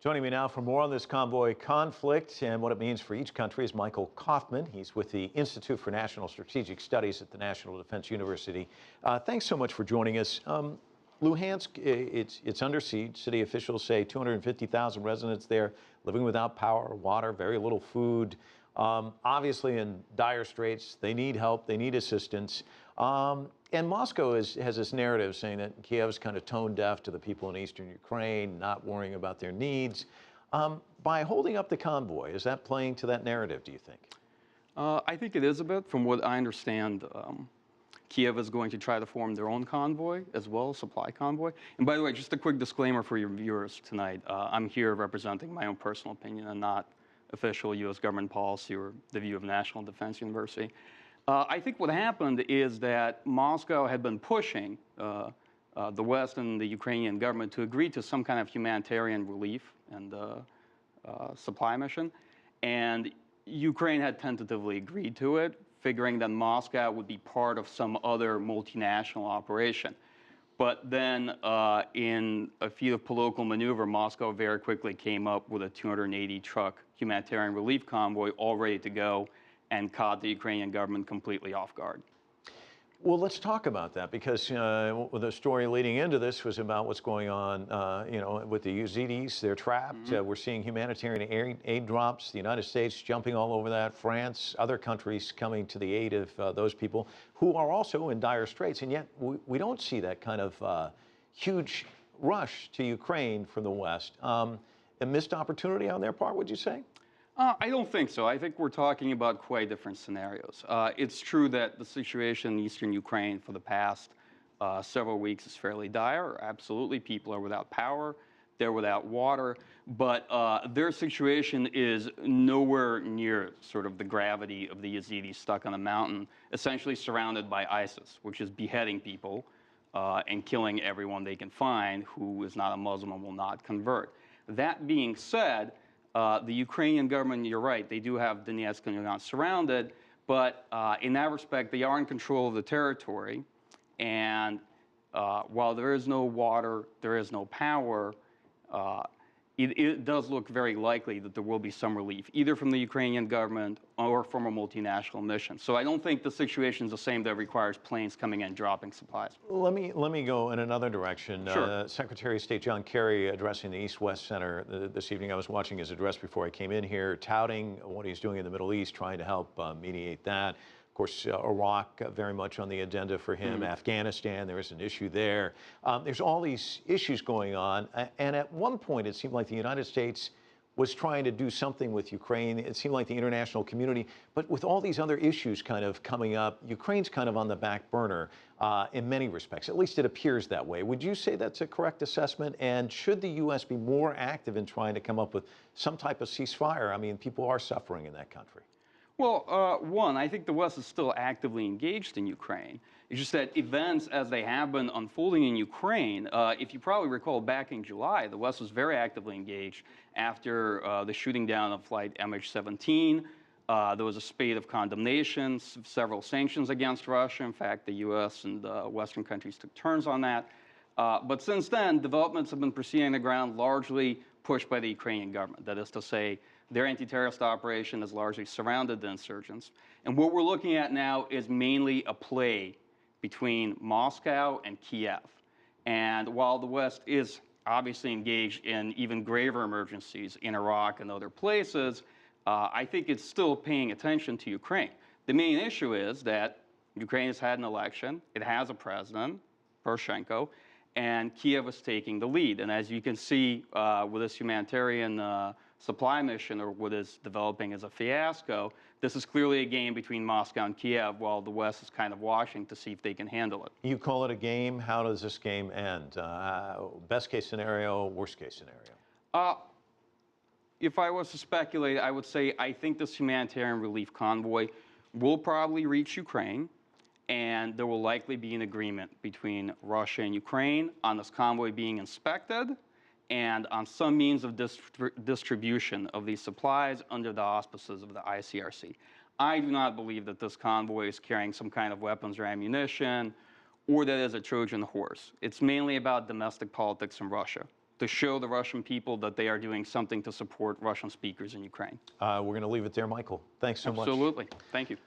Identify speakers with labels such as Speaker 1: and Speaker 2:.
Speaker 1: Joining me now for more on this convoy conflict and what it means for each country is Michael Kofman. He's with the Institute for National Strategic Studies at the National Defense University. Thanks so much for joining us. Luhansk, it's under siege. City officials say 250,000 residents there living without power, water, very little food. Obviously in dire straits. They need help. They need assistance. And Moscow has this narrative saying that Kiev's kind of tone deaf to the people in eastern Ukraine, not worrying about their needs. By holding up the convoy, is that playing to that narrative, do you think?
Speaker 2: I think it is a bit. From what I understand, Kiev is going to try to form their own convoy as well, supply convoy. And by the way, just a quick disclaimer for your viewers tonight. I'm here representing my own personal opinion and not official U.S. government policy or the view of National Defense University. I think what happened is that Moscow had been pushing the West and the Ukrainian government to agree to some kind of humanitarian relief and supply mission. And Ukraine had tentatively agreed to it, figuring that Moscow would be part of some other multinational operation. But then in a feat of political maneuver, Moscow very quickly came up with a 280-truck humanitarian relief convoy all ready to go and caught the Ukrainian government completely off guard.
Speaker 1: Well, let's talk about that because the story leading into this was about what's going on, with the Yazidis. They're trapped. We're seeing humanitarian aid drops. The United States jumping all over that. France, other countries coming to the aid of those people who are also in dire straits. And yet we don't see that kind of huge rush to Ukraine from the West. A missed opportunity on their part, would you say?
Speaker 2: I don't think so. I think we're talking about quite different scenarios. It's true that the situation in eastern Ukraine for the past several weeks is fairly dire. Absolutely, people are without power, they're without water, but their situation is nowhere near sort of the gravity of the Yazidis stuck on a mountain, essentially surrounded by ISIS, which is beheading people and killing everyone they can find who is not a Muslim and will not convert. That being said, the Ukrainian government, you're right, they do have Donetsk and Luhansk surrounded, but in that respect, they are in control of the territory. And while there is no water, there is no power, it does look very likely that there will be some relief, either from the Ukrainian government or from a multinational mission. So I don't think the situation is the same that requires planes coming in dropping supplies.
Speaker 1: Let me go in another direction.
Speaker 2: Sure.
Speaker 1: Secretary of State John Kerry addressing the East-West Center this evening. I was watching his address before I came in here, touting what he's doing in the Middle East, trying to help mediate that. Of course, Iraq very much on the agenda for him. Afghanistan, there is an issue there. There's all these issues going on. And at one point, it seemed like the United States was trying to do something with Ukraine. It seemed like the international community. But with all these other issues kind of coming up, Ukraine's kind of on the back burner in many respects. At least it appears that way. Would you say that's a correct assessment? And should the U.S. be more active in trying to come up with some type of ceasefire? I mean, people are suffering in that country.
Speaker 2: Well, one, I think the West is still actively engaged in Ukraine. It's just that events as they have been unfolding in Ukraine, if you probably recall back in July, the West was very actively engaged after the shooting down of flight MH17. There was a spate of condemnations, several sanctions against Russia. In fact, the U.S. and Western countries took turns on that. But since then, developments have been proceeding on the ground largely pushed by the Ukrainian government. That is to say, their anti-terrorist operation has largely surrounded the insurgents. And what we're looking at now is mainly a play between Moscow and Kiev. And while the West is obviously engaged in even graver emergencies in Iraq and other places, I think it's still paying attention to Ukraine. The main issue is that Ukraine has had an election, it has a president, Poroshenko, and Kiev is taking the lead. And as you can see with this humanitarian supply mission, or what is developing as a fiasco, this is clearly a game between Moscow and Kiev, while the West is kind of watching to see if they can handle it.
Speaker 1: You call it a game. How does this game end? Best case scenario, worst case scenario?
Speaker 2: If I was to speculate, I would say I think this humanitarian relief convoy will probably reach Ukraine, and there will likely be an agreement between Russia and Ukraine on this convoy being inspected and on some means of distribution of these supplies under the auspices of the ICRC. I do not believe that this convoy is carrying some kind of weapons or ammunition, or that it is a Trojan horse. It's mainly about domestic politics in Russia. to show the Russian people that they are doing something to support Russian speakers in Ukraine.
Speaker 1: We're going to leave it there, Michael. Thanks so much.
Speaker 2: Absolutely. Thank you.